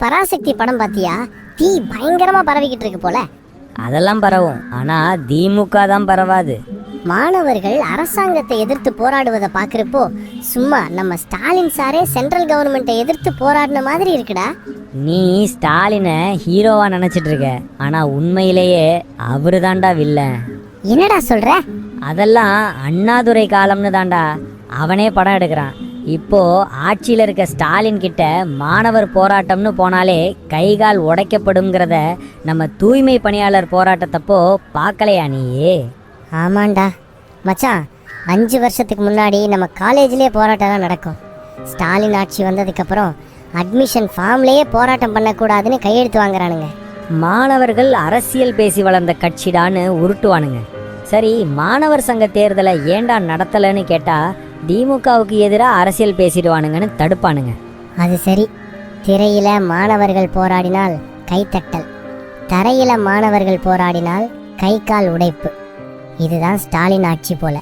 பராசக்தி படம் பாத்தியா? தீ பயங்கரமா பரவிக்கிட்டு இருக்கு போல. அதெல்லாம் பரவும், ஆனா திமுக தான் பரவாது. மாணவர்கள் அரசாங்கத்தை எதிர்த்து போராடுவதை பாக்குறப்போ சும்மா நம்ம ஸ்டாலின் சாரே சென்ட்ரல் கவர்மெண்ட்டை எதிர்த்து போராடின மாதிரி இருக்குடா. நீ ஸ்டாலினை ஹீரோவா நினைச்சிட்டு இருக்க, ஆனா உண்மையிலேயே அவரு தாண்டா வில்லன். என்னடா சொல்ற? அதெல்லாம் அண்ணாதுரை காலம்னு தாண்டா. அவனே படம் எடுக்கிறான். இப்போ ஆட்சியில் இருக்க ஸ்டாலின் கிட்ட மாணவர் போராட்டம்னு போனாலே கைகால் உடைக்கப்படுங்கிறத நம்ம தூய்மை பணியாளர் போராட்டத்தப்போ பார்க்கலையா நீயே? ஆமாண்டா மச்சான், 5 வருஷத்துக்கு முன்னாடி நம்ம காலேஜ்லேயே போராட்டம் நடக்கும். ஸ்டாலின் ஆட்சி வந்ததுக்கப்புறம் அட்மிஷன் ஃபார்ம்லேயே போராட்டம் பண்ணக்கூடாதுன்னு கையெழுத்து வாங்குறானுங்க. மாணவர்கள் அரசியல் பேசி வளர்ந்த கட்சிடான்னு உருட்டுவானுங்க. சரி, மாணவர் சங்க தேர்தலை ஏண்டா நடத்தலைன்னு கேட்டால் திமுகவுக்கு எதிராக அரசியல் பேசிடுவானுங்கன்னு தடுப்பானுங்க. அது சரி, திரையில மாணவர்கள் போராடினால் கைத்தட்டல், தரையில மாணவர்கள் போராடினால் கை கால் உடைப்பு. இதுதான் ஸ்டாலின் ஆட்சி போல.